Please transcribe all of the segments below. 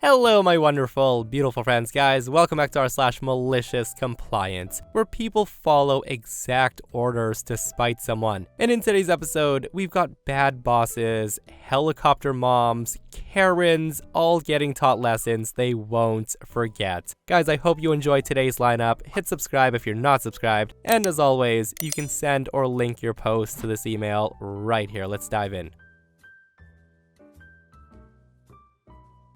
Hello, my wonderful, beautiful friends, guys. Welcome back to r/MaliciousCompliance, where people follow exact orders to spite someone. And in today's episode, we've got bad bosses, helicopter moms, Karens, all getting taught lessons they won't forget. Guys, I hope you enjoyed today's lineup. Hit subscribe if you're not subscribed. And as always, you can send or link your post to this email right here. Let's dive in.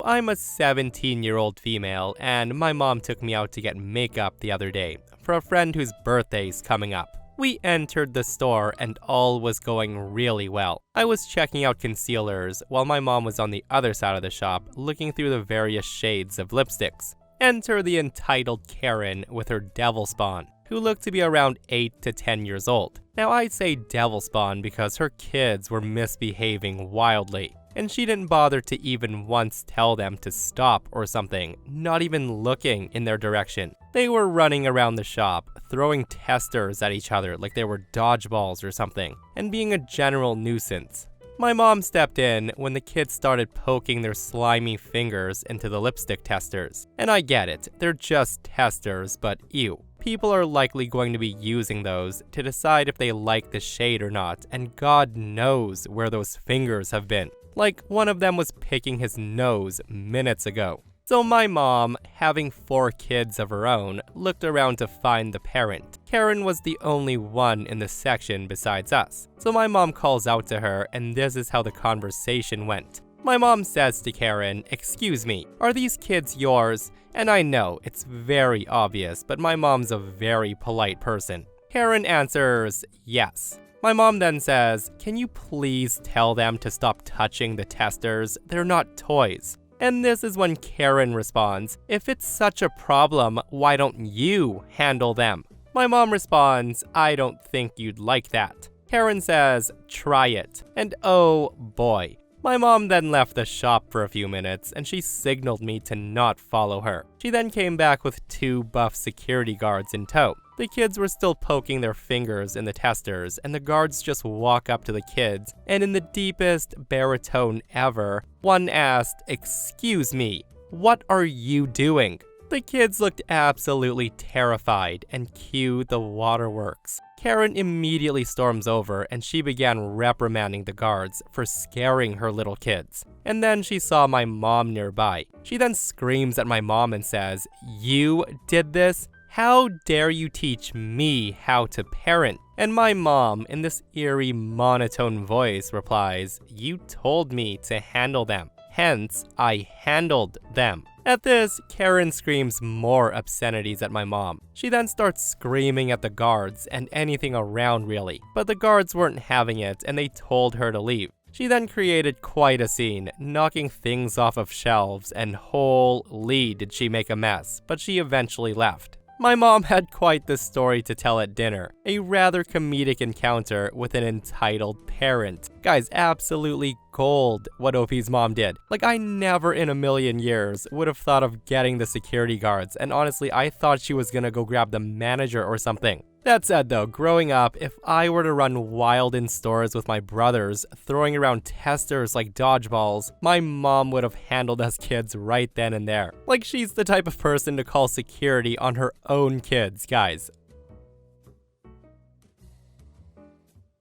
I'm a 17-year-old female, and my mom took me out to get makeup the other day for a friend whose birthday's coming up. We entered the store and all was going really well. I was checking out concealers while my mom was on the other side of the shop looking through the various shades of lipsticks. Enter the entitled Karen with her devil spawn, who looked to be around 8 to 10 years old. Now I'd say devil spawn because her kids were misbehaving wildly. And she didn't bother to even once tell them to stop or something, not even looking in their direction. They were running around the shop, throwing testers at each other like they were dodgeballs or something, and being a general nuisance. My mom stepped in when the kids started poking their slimy fingers into the lipstick testers. And I get it, they're just testers, but ew. People are likely going to be using those to decide if they like the shade or not, and God knows where those fingers have been. Like, one of them was picking his nose minutes ago. So my mom, having 4 kids of her own, looked around to find the parent. Karen was the only one in the section besides us. So my mom calls out to her, and this is how the conversation went. My mom says to Karen, "Excuse me, are these kids yours?" And I know, it's very obvious, but my mom's a very polite person. Karen answers, "Yes." My mom then says, "Can you please tell them to stop touching the testers? They're not toys." And this is when Karen responds, "If it's such a problem, why don't you handle them?" My mom responds, "I don't think you'd like that." Karen says, "Try it." And oh boy. My mom then left the shop for a few minutes, and she signaled me to not follow her. She then came back with 2 buff security guards in tow. The kids were still poking their fingers in the testers, and the guards just walk up to the kids, and in the deepest baritone ever, one asked, "Excuse me, what are you doing?" The kids looked absolutely terrified, and cue the waterworks. Karen immediately storms over, and she began reprimanding the guards for scaring her little kids. And then she saw my mom nearby. She then screams at my mom and says, "You did this? How dare you teach me how to parent?" And my mom, in this eerie monotone voice, replies, "You told me to handle them. Hence, I handled them." At this, Karen screams more obscenities at my mom. She then starts screaming at the guards and anything around really, but the guards weren't having it and they told her to leave. She then created quite a scene, knocking things off of shelves, and holy did she make a mess, but she eventually left. My mom had quite the story to tell at dinner, a rather comedic encounter with an entitled parent. Guys, absolutely gold what OP's mom did. Like, I never in a million years would have thought of getting the security guards, and honestly, I thought she was gonna go grab the manager or something. That said though, growing up, if I were to run wild in stores with my brothers, throwing around testers like dodgeballs, my mom would have handled us kids right then and there. Like, she's the type of person to call security on her own kids, guys.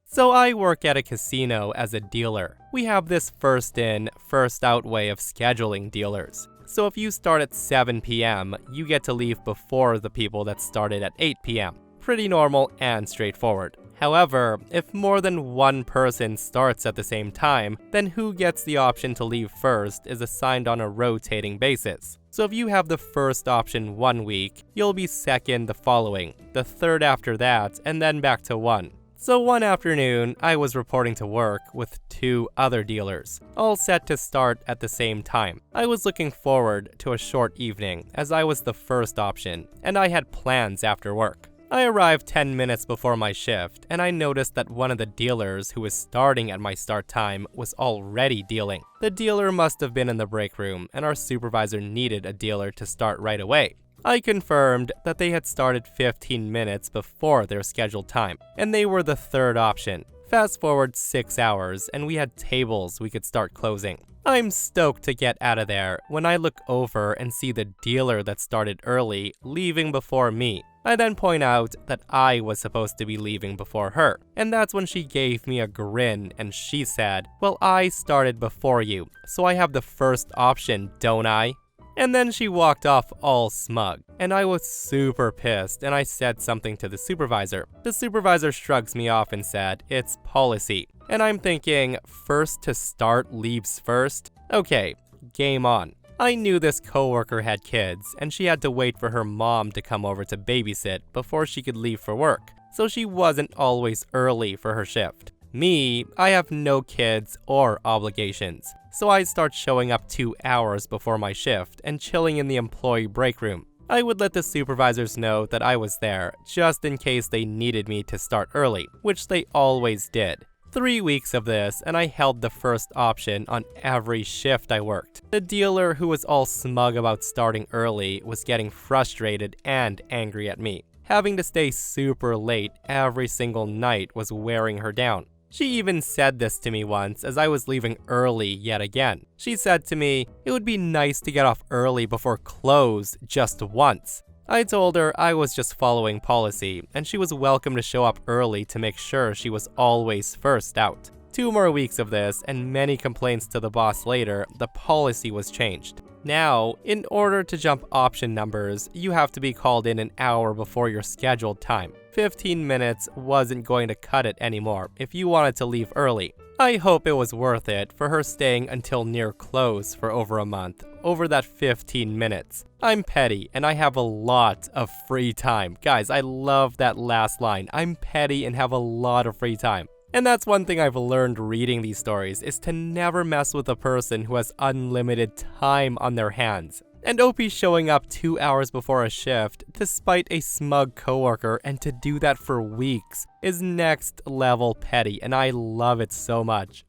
So I work at a casino as a dealer. We have this first in, first out way of scheduling dealers. So if you start at 7 p.m., you get to leave before the people that started at 8 p.m. Pretty normal and straightforward. However, if more than one person starts at the same time, then who gets the option to leave first is assigned on a rotating basis. So if you have the first option one week, you'll be second the following, the third after that, and then back to 1. So one afternoon, I was reporting to work with 2 other dealers, all set to start at the same time. I was looking forward to a short evening, as I was the first option, and I had plans after work. I arrived 10 minutes before my shift, and I noticed that one of the dealers who was starting at my start time was already dealing. The dealer must have been in the break room, and our supervisor needed a dealer to start right away. I confirmed that they had started 15 minutes before their scheduled time, and they were the third option. Fast forward 6 hours, and we had tables we could start closing. I'm stoked to get out of there when I look over and see the dealer that started early leaving before me. I then point out that I was supposed to be leaving before her, and that's when she gave me a grin and she said, "Well, I started before you, so I have the first option, don't I?" And then she walked off all smug, and I was super pissed and I said something to the supervisor. The supervisor shrugs me off and said, "It's policy." And I'm thinking, first to start leaves first? Okay, game on. I knew this coworker had kids, and she had to wait for her mom to come over to babysit before she could leave for work, so she wasn't always early for her shift. Me, I have no kids or obligations, so I start showing up 2 hours before my shift and chilling in the employee break room. I would let the supervisors know that I was there, just in case they needed me to start early, which they always did. 3 weeks of this, and I held the first option on every shift I worked. The dealer, who was all smug about starting early, was getting frustrated and angry at me. Having to stay super late every single night was wearing her down. She even said this to me once as I was leaving early yet again. She said to me, "It would be nice to get off early before close just once." I told her I was just following policy, and she was welcome to show up early to make sure she was always first out. 2 more weeks of this, and many complaints to the boss later, the policy was changed. Now, in order to jump option numbers, you have to be called in an hour before your scheduled time. 15 minutes wasn't going to cut it anymore if you wanted to leave early. I hope it was worth it for her staying until near close for over a month, over that 15 minutes. I'm petty and I have a lot of free time. Guys, I love that last line. I'm petty and have a lot of free time. And that's one thing I've learned reading these stories, is to never mess with a person who has unlimited time on their hands. And OP showing up 2 hours before a shift, despite a smug coworker, and to do that for weeks, is next level petty, and I love it so much.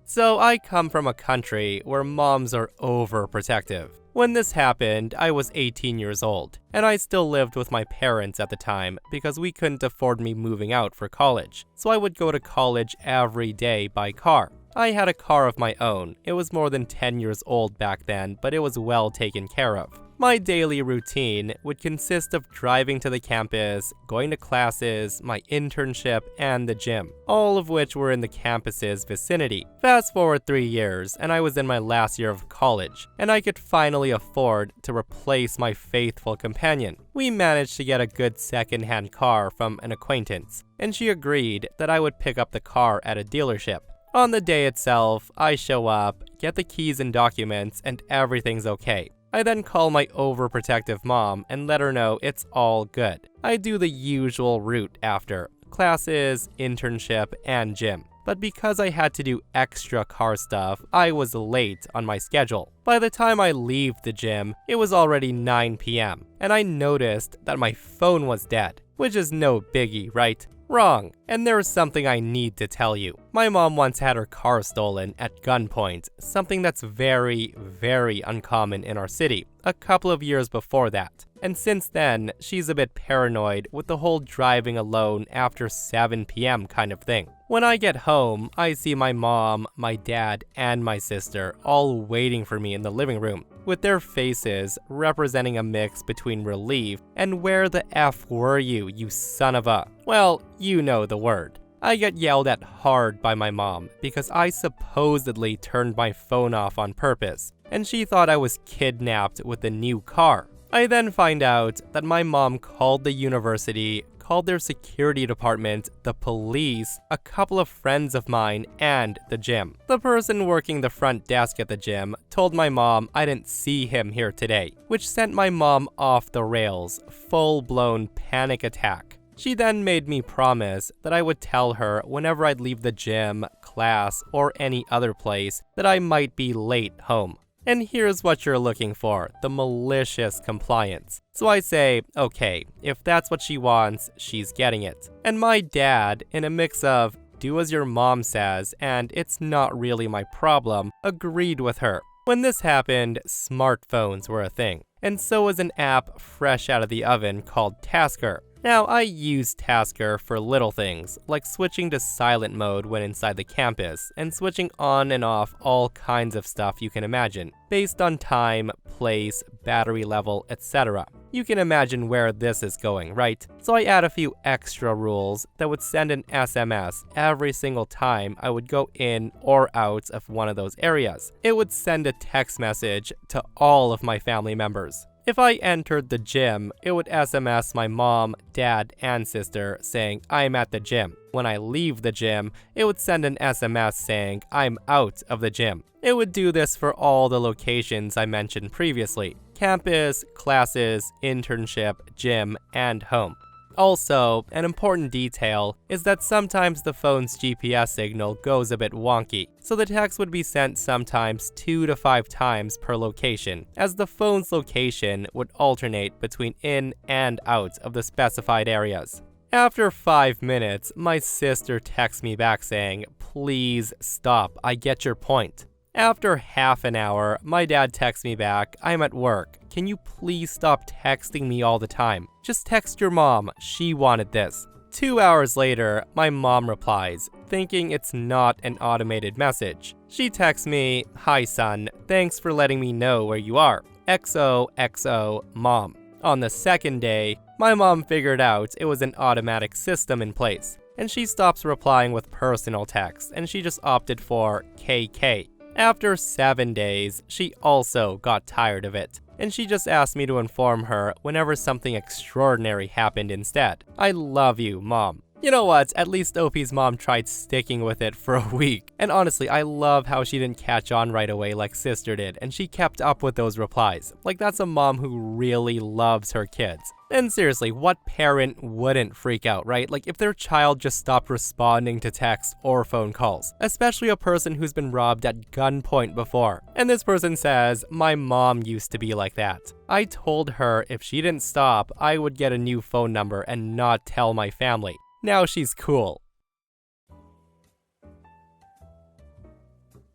So I come from a country where moms are overprotective. When this happened, I was 18 years old, and I still lived with my parents at the time because we couldn't afford me moving out for college, so I would go to college every day by car. I had a car of my own. It was more than 10 years old back then, but it was well taken care of. My daily routine would consist of driving to the campus, going to classes, my internship, and the gym, all of which were in the campus's vicinity. Fast forward 3 years, and I was in my last year of college, and I could finally afford to replace my faithful companion. We managed to get a good second-hand car from an acquaintance, and she agreed that I would pick up the car at a dealership. On the day itself, I show up, get the keys and documents, and everything's okay. I then call my overprotective mom and let her know it's all good. I do the usual route after: classes, internship, and gym. But because I had to do extra car stuff, I was late on my schedule. By the time I leave the gym, it was already 9 p.m., and I noticed that my phone was dead, which is no biggie, right? Wrong. And there is something I need to tell you. My mom once had her car stolen at gunpoint, something that's very, very uncommon in our city, a couple of years before that. And since then, she's a bit paranoid with the whole driving alone after 7 p.m. kind of thing. When I get home, I see my mom, my dad, and my sister all waiting for me in the living room, with their faces representing a mix between relief and "where the F were you, you son of a..." Well, you know the word. I get yelled at hard by my mom because I supposedly turned my phone off on purpose, and she thought I was kidnapped with the new car. I then find out that my mom called the university, called their security department, the police, a couple of friends of mine, and the gym. The person working the front desk at the gym told my mom I didn't see him here today, which sent my mom off the rails, full-blown panic attack. She then made me promise that I would tell her whenever I'd leave the gym, class, or any other place that I might be late home. And here's what you're looking for: the malicious compliance. So I say, okay, if that's what she wants, she's getting it. And my dad, in a mix of "do as your mom says" and "it's not really my problem," agreed with her. When this happened, smartphones were a thing, and so was an app fresh out of the oven called Tasker. Now, I use Tasker for little things, like switching to silent mode when inside the campus, and switching on and off all kinds of stuff you can imagine, based on time, place, battery level, etc. You can imagine where this is going, right? So I add a few extra rules that would send an SMS every single time I would go in or out of one of those areas. It would send a text message to all of my family members. If I entered the gym, it would SMS my mom, dad, and sister saying I'm at the gym. When I leave the gym, it would send an SMS saying I'm out of the gym. It would do this for all the locations I mentioned previously: campus, classes, internship, gym, and home. Also, an important detail is that sometimes the phone's GPS signal goes a bit wonky, so the text would be sent sometimes 2 to 5 times per location, as the phone's location would alternate between in and out of the specified areas. After 5 minutes, my sister texts me back saying, "Please stop, I get your point." After half an hour, my dad texts me back, "I'm at work. Can you please stop texting me all the time? Just text your mom, she wanted this." 2 hours later, my mom replies, thinking it's not an automated message. She texts me, "Hi son, thanks for letting me know where you are. XOXO mom." On the second day, my mom figured out it was an automatic system in place, and she stops replying with personal text, and she just opted for KK. After 7 days, she also got tired of it, and she just asked me to inform her whenever something extraordinary happened instead. I love you, Mom. You know what, at least OP's mom tried sticking with it for a week. And honestly, I love how she didn't catch on right away like sister did, and she kept up with those replies. Like, that's a mom who really loves her kids. And seriously, what parent wouldn't freak out, right? Like, if their child just stopped responding to texts or phone calls, especially a person who's been robbed at gunpoint before. And this person says, "My mom used to be like that. I told her if she didn't stop, I would get a new phone number and not tell my family. Now she's cool."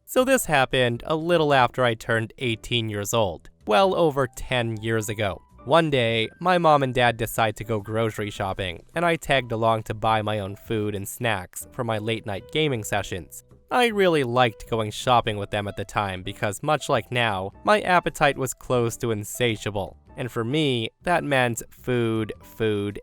So this happened a little after I turned 18 years old, well over 10 years ago. One day, my mom and dad decide to go grocery shopping, and I tagged along to buy my own food and snacks for my late-night gaming sessions. I really liked going shopping with them at the time because, much like now, my appetite was close to insatiable. And for me, that meant food,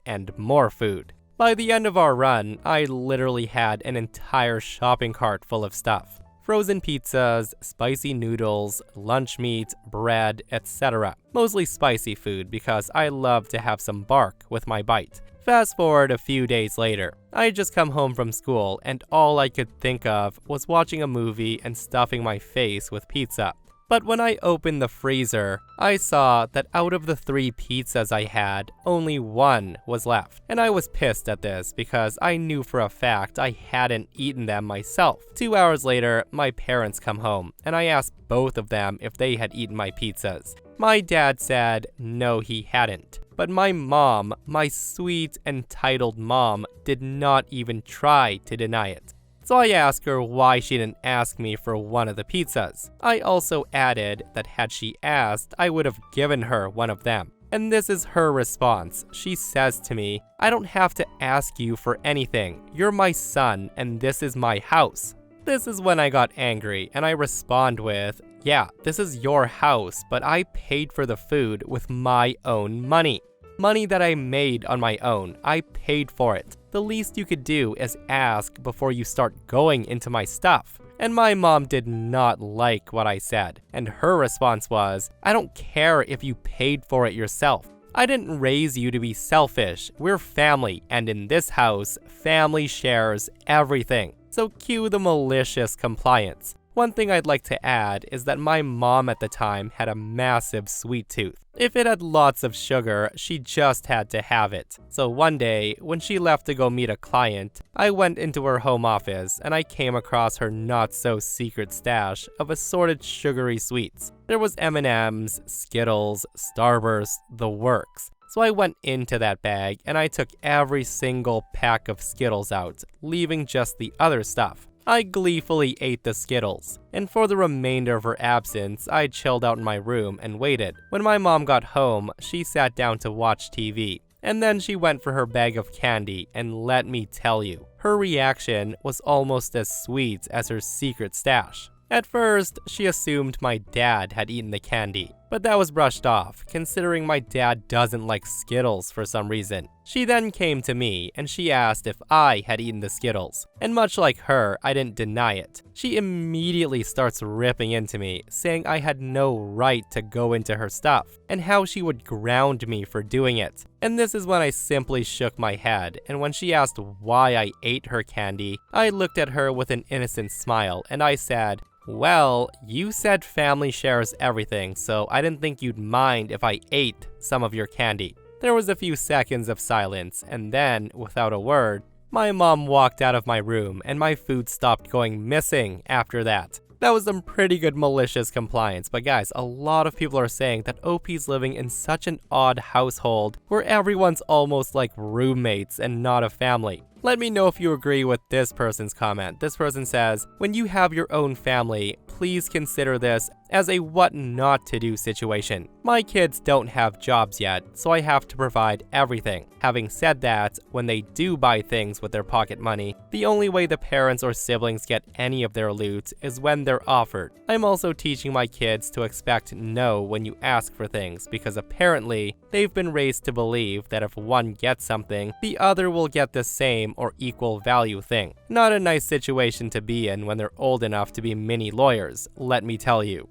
and more food. By the end of our run, I literally had an entire shopping cart full of stuff. Frozen pizzas, spicy noodles, lunch meat, bread, etc. Mostly spicy food because I love to have some bark with my bite. Fast forward a few days later. I had just come home from school and all I could think of was watching a movie and stuffing my face with pizza. But when I opened the freezer, I saw that out of the 3 pizzas I had, only 1 was left. And I was pissed at this because I knew for a fact I hadn't eaten them myself. 2 hours later, my parents come home, and I asked both of them if they had eaten my pizzas. My dad said no, he hadn't. But my mom, my sweet, entitled mom, did not even try to deny it. So I asked her why she didn't ask me for one of the pizzas. I also added that had she asked, I would have given her one of them. And this is her response. She says to me, "I don't have to ask you for anything. You're my son, and this is my house." This is when I got angry, and I respond with, "Yeah, this is your house, but I paid for the food with my own money. Money that I made on my own. I paid for it. The least you could do is ask before you start going into my stuff." And my mom did not like what I said, and her response was, "I don't care if you paid for it yourself. I didn't raise you to be selfish. We're family, and in this house, family shares everything." So cue the malicious compliance. One thing I'd like to add is that my mom at the time had a massive sweet tooth. If it had lots of sugar, she just had to have it. So one day, when she left to go meet a client, I went into her home office and I came across her not-so-secret stash of assorted sugary sweets. There was M&Ms, Skittles, Starburst, the works. So I went into that bag and I took every single pack of Skittles out, leaving just the other stuff. I gleefully ate the Skittles, and for the remainder of her absence, I chilled out in my room and waited. When my mom got home, she sat down to watch TV, and then she went for her bag of candy, and let me tell you, her reaction was almost as sweet as her secret stash. At first, she assumed my dad had eaten the candy, but that was brushed off, considering my dad doesn't like Skittles for some reason. She then came to me, and she asked if I had eaten the Skittles, and much like her, I didn't deny it. She immediately starts ripping into me, saying I had no right to go into her stuff, and how she would ground me for doing it. And this is when I simply shook my head, and when she asked why I ate her candy, I looked at her with an innocent smile, and I said, "Well, you said family shares everything, so I didn't think you'd mind if I ate some of your candy." There was a few seconds of silence, and then, without a word, my mom walked out of my room, and my food stopped going missing after that. That was some pretty good malicious compliance, but guys, a lot of people are saying that OP's living in such an odd household where everyone's almost like roommates and not a family. Let me know if you agree with this person's comment. This person says, when you have your own family, please consider this as a what not to do situation. My kids don't have jobs yet, so I have to provide everything. Having said that, when they do buy things with their pocket money, the only way the parents or siblings get any of their loot is when they're offered. I'm also teaching my kids to expect no when you ask for things, because apparently they've been raised to believe that if one gets something, the other will get the same or equal value thing. Not a nice situation to be in when they're old enough to be mini lawyers, let me tell you.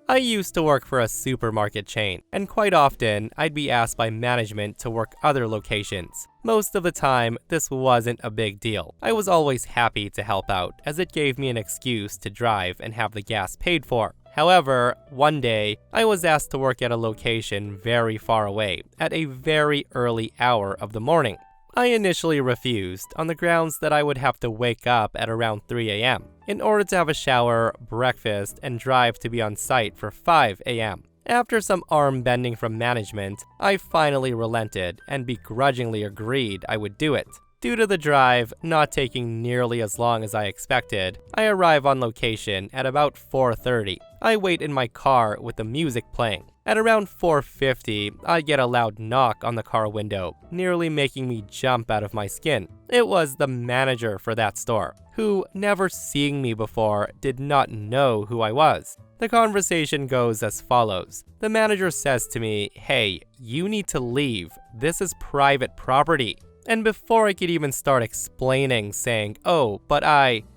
I used to work for a supermarket chain, and quite often, I'd be asked by management to work other locations. Most of the time, this wasn't a big deal. I was always happy to help out, as it gave me an excuse to drive and have the gas paid for. However, one day, I was asked to work at a location very far away, at a very early hour of the morning. I initially refused on the grounds that I would have to wake up at around 3 a.m. in order to have a shower, breakfast, and drive to be on site for 5 a.m. After some arm bending from management, I finally relented and begrudgingly agreed I would do it. Due to the drive not taking nearly as long as I expected, I arrive on location at about 4:30. I wait in my car with the music playing. At around 4:50, I get a loud knock on the car window, nearly making me jump out of my skin. It was the manager for that store, who, never seeing me before, did not know who I was. The conversation goes as follows. The manager says to me, "Hey, you need to leave. This is private property." And before I could even start explaining, saying, "Oh, but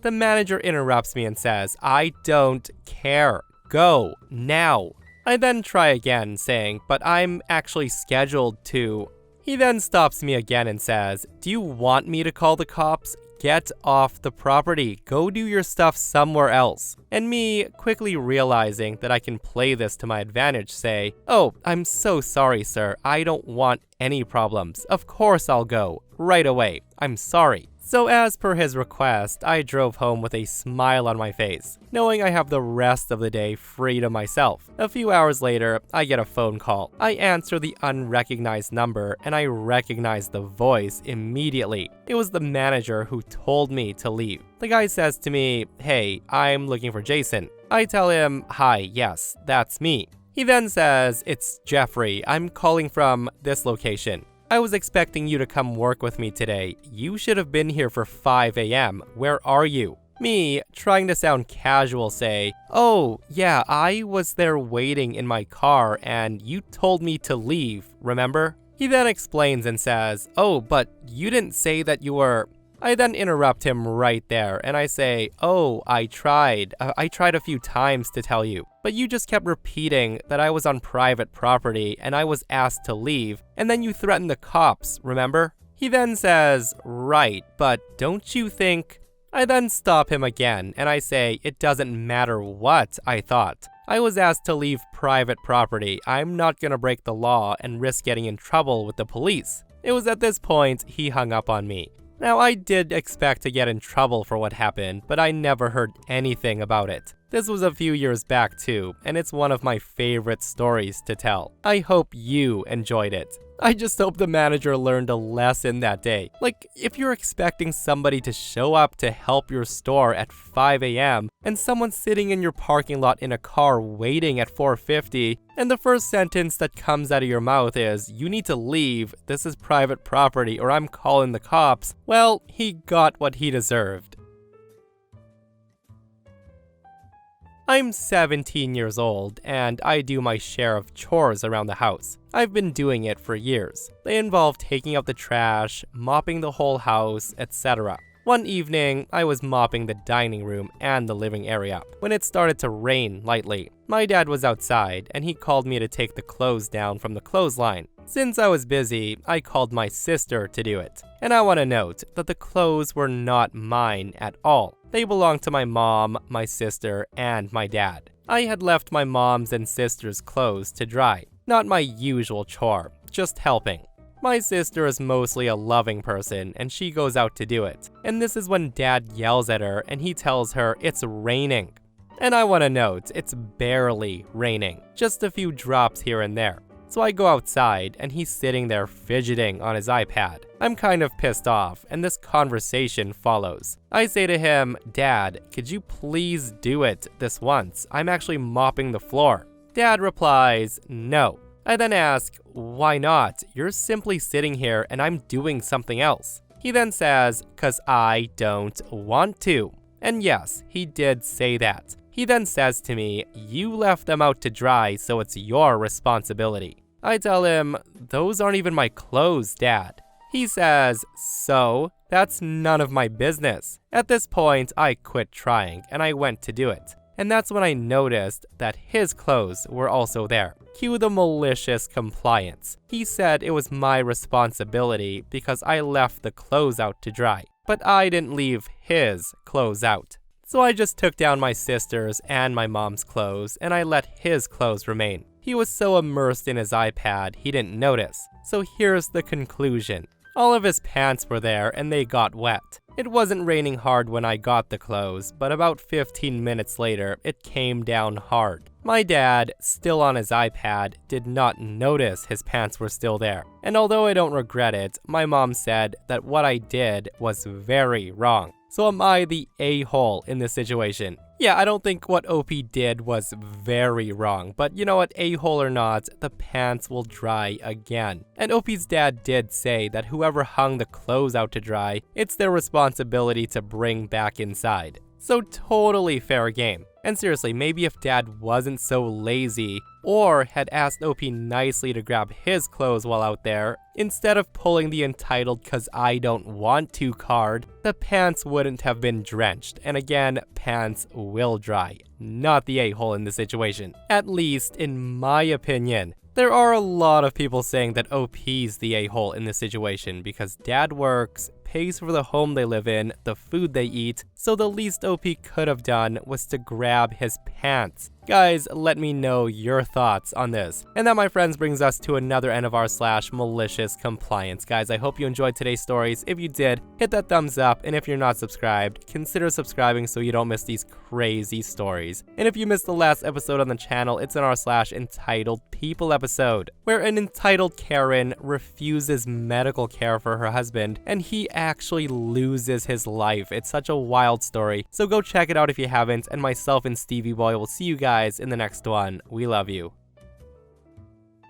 the manager interrupts me and says, "I don't care. Go, now." I then try again, saying, "But I'm actually scheduled to..." He then stops me again and says, "Do you want me to call the cops? Get off the property. Go do your stuff somewhere else." And me, quickly realizing that I can play this to my advantage, say, "Oh, I'm so sorry, sir. I don't want any problems. Of course I'll go. Right away. I'm sorry." So as per his request, I drove home with a smile on my face, knowing I have the rest of the day free to myself. A few hours later, I get a phone call. I answer the unrecognized number, and I recognize the voice immediately. It was the manager who told me to leave. The guy says to me, "Hey, I'm looking for Jason." I tell him, "Hi, yes, that's me." He then says, "It's Jeffrey. I'm calling from this location. I was expecting you to come work with me today. You should have been here for 5 a.m. Where are you?" Me, trying to sound casual, say, "Oh, yeah, I was there waiting in my car and you told me to leave, remember?" He then explains and says, "Oh, but you didn't say that you were..." I then interrupt him right there, and I say, "Oh, I tried a few times to tell you, but you just kept repeating that I was on private property and I was asked to leave, and then you threatened the cops, remember?" He then says, "Right, but don't you think..." I then stop him again, and I say, "It doesn't matter what I thought. I was asked to leave private property. I'm not gonna break the law and risk getting in trouble with the police." It was at this point he hung up on me. Now, I did expect to get in trouble for what happened, but I never heard anything about it. This was a few years back too, and it's one of my favorite stories to tell. I hope you enjoyed it. I just hope the manager learned a lesson that day. Like, if you're expecting somebody to show up to help your store at 5 a.m. and someone's sitting in your parking lot in a car waiting at 4:50, and the first sentence that comes out of your mouth is, "You need to leave, this is private property or I'm calling the cops," well, he got what he deserved. I'm 17 years old, and I do my share of chores around the house. I've been doing it for years. They involve taking out the trash, mopping the whole house, etc. One evening, I was mopping the dining room and the living area when it started to rain lightly. My dad was outside, and he called me to take the clothes down from the clothesline. Since I was busy, I called my sister to do it. And I want to note that the clothes were not mine at all. They belonged to my mom, my sister, and my dad. I had left my mom's and sister's clothes to dry. Not my usual chore, just helping. My sister is mostly a loving person, and she goes out to do it. And this is when Dad yells at her, and he tells her it's raining. And I want to note, it's barely raining. Just a few drops here and there. So I go outside, and he's sitting there fidgeting on his iPad. I'm kind of pissed off, and this conversation follows. I say to him, "Dad, could you please do it this once? I'm actually mopping the floor." Dad replies, "No." I then ask, "Why not? You're simply sitting here and I'm doing something else." He then says, "'Cause I don't want to." And yes, he did say that. He then says to me, "You left them out to dry, so it's your responsibility." I tell him, "Those aren't even my clothes, Dad." He says, "So, that's none of my business." At this point, I quit trying and I went to do it. And that's when I noticed that his clothes were also there. Cue the malicious compliance. He said it was my responsibility because I left the clothes out to dry, but I didn't leave his clothes out. So I just took down my sister's and my mom's clothes and I let his clothes remain. He was so immersed in his iPad, he didn't notice. So here's the conclusion. All of his pants were there and they got wet. It wasn't raining hard when I got the clothes, but about 15 minutes later, it came down hard. My dad, still on his iPad, did not notice his pants were still there. And although I don't regret it, my mom said that what I did was very wrong. So am I the a-hole in this situation? Yeah, I don't think what OP did was very wrong, but you know what, a-hole or not, the pants will dry again. And OP's dad did say that whoever hung the clothes out to dry, it's their responsibility to bring back inside. So totally fair game. And seriously, maybe if Dad wasn't so lazy or had asked OP nicely to grab his clothes while out there, instead of pulling the entitled "'cause I don't want to" card, the pants wouldn't have been drenched. And again, pants will dry, not the a-hole in the situation. At least in my opinion. There are a lot of people saying that OP's the a-hole in this situation because Dad works, pays for the home they live in, the food they eat, so the least OP could have done was to grab his pants. Guys, let me know your thoughts on this. And that, my friends, brings us to another end of r/MaliciousCompliance. Guys, I hope you enjoyed today's stories. If you did, hit that thumbs up, and if you're not subscribed, consider subscribing so you don't miss these crazy stories. And if you missed the last episode on the channel, it's an r/entitled people episode, where an entitled Karen refuses medical care for her husband, and he actually loses his life. It's such a wild story, so go check it out if you haven't, and myself and Stevie Boy will see you guys in the next one. We love you.